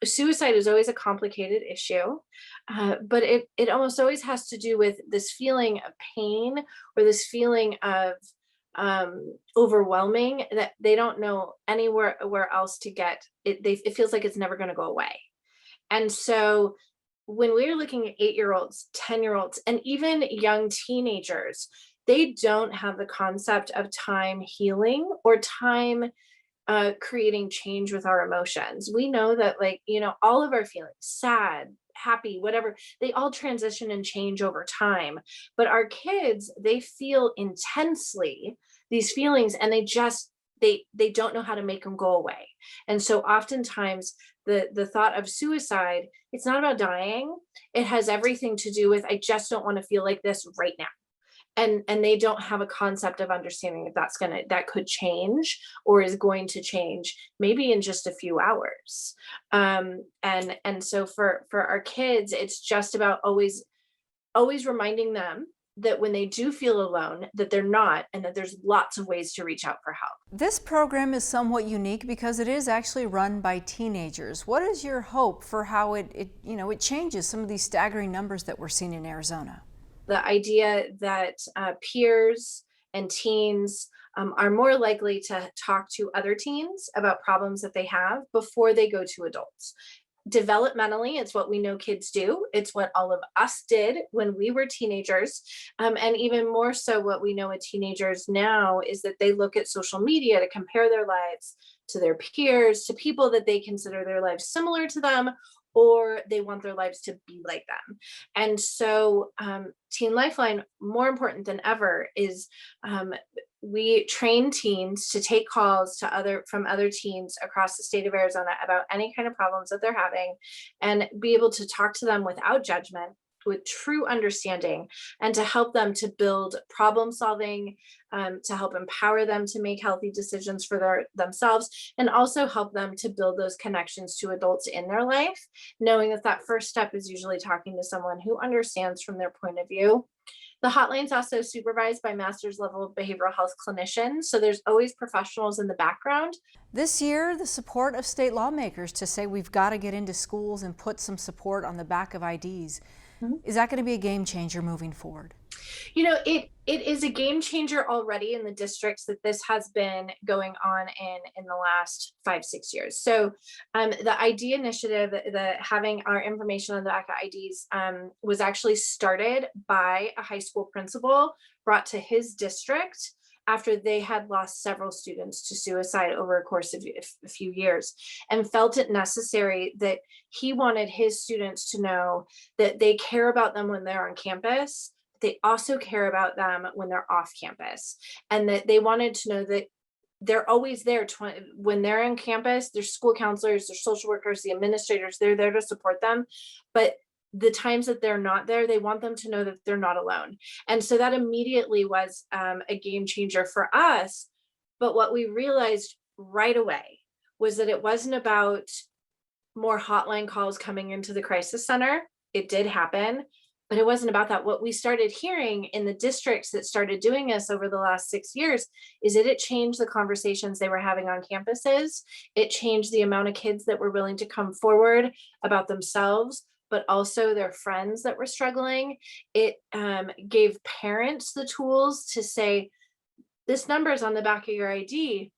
suicide is always a complicated issue, but it almost always has to do with this feeling of pain or this feeling of overwhelming that they don't know anywhere where else to get it. It feels like it's never going to go away. And so when we're looking at 8-year-olds, 10-year-olds, and even young teenagers, they don't have the concept of time healing or time creating change with our emotions. We know that, like, all of our feelings, sad, happy, whatever, they all transition and change over time. But our kids, they feel intensely these feelings and they don't know how to make them go away. And so oftentimes the thought of suicide, it's not about dying. It has everything to do with, I just don't want to feel like this right now. And they don't have a concept of understanding if that could change or is going to change maybe in just a few hours. And so for our kids, it's just about always reminding them that when they do feel alone, that they're not, and that there's lots of ways to reach out for help. This program is somewhat unique because it is actually run by teenagers. What is your hope for how it changes some of these staggering numbers that we're seeing in Arizona? The idea that peers and teens are more likely to talk to other teens about problems that they have before they go to adults. Developmentally, it's what we know kids do. It's what all of us did when we were teenagers. And even more so, what we know with teenagers now is that they look at social media to compare their lives to their peers, to people that they consider their lives similar to them, or they want their lives to be like them. And so, Teen Lifeline, more important than ever, is we train teens to take calls from other teens across the state of Arizona about any kind of problems that they're having, and be able to talk to them without judgment, with true understanding, and to help them to build problem solving, to help empower them to make healthy decisions for themselves, and also help them to build those connections to adults in their life, knowing that that first step is usually talking to someone who understands from their point of view. The hotline is also supervised by master's level behavioral health clinicians, so there's always professionals in the background. This year, the support of state lawmakers to say we've got to get into schools and put some support on the back of IDs. Is that going to be a game changer moving forward? It is a game changer already in the districts that this has been going on in the last 5-6 years. So the ID initiative, the having our information on the back of IDs, was actually started by a high school principal, brought to his district after they had lost several students to suicide over a course of a few years, and felt it necessary that he wanted his students to know that they care about them when they're on campus. They also care about them when they're off campus, and that they wanted to know that they're always there when they're on campus. There's school counselors, there's social workers, the administrators, they're there to support them. But the times that they're not there, they want them to know that they're not alone. And so that immediately was a game changer for us. But what we realized right away was that it wasn't about more hotline calls coming into the crisis center. It did happen, but it wasn't about that. What we started hearing in the districts that started doing this over the last 6 years is that it changed the conversations they were having on campuses. It changed the amount of kids that were willing to come forward about themselves, but also their friends that were struggling. It gave parents the tools to say, this number is on the back of your ID.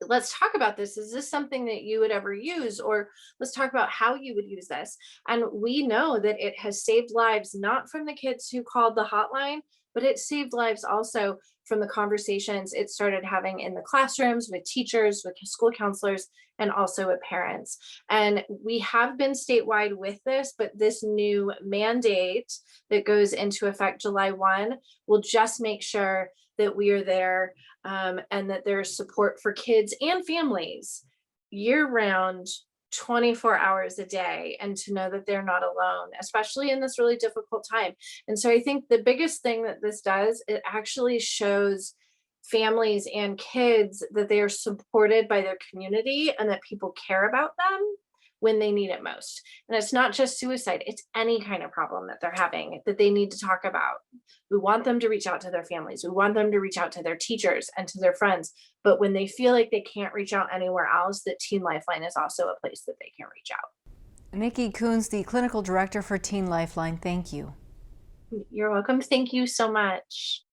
Let's talk about this. Is this something that you would ever use? Or let's talk about how you would use this. And we know that it has saved lives, not from the kids who called the hotline, but it saved lives also from the conversations it started having in the classrooms with teachers, with school counselors, and also with parents. And we have been statewide with this, but this new mandate that goes into effect July 1 will just make sure that we are there, and that there's support for kids and families year round, 24 hours a day, and to know that they're not alone, especially in this really difficult time. And so I think the biggest thing that this does, it actually shows families and kids that they are supported by their community and that people care about them when they need it most. And it's not just suicide, it's any kind of problem that they're having that they need to talk about. We want them to reach out to their families. We want them to reach out to their teachers and to their friends. But when they feel like they can't reach out anywhere else, that Teen Lifeline is also a place that they can reach out. Nikki Coons, the clinical director for Teen Lifeline, thank you. You're welcome. Thank you so much.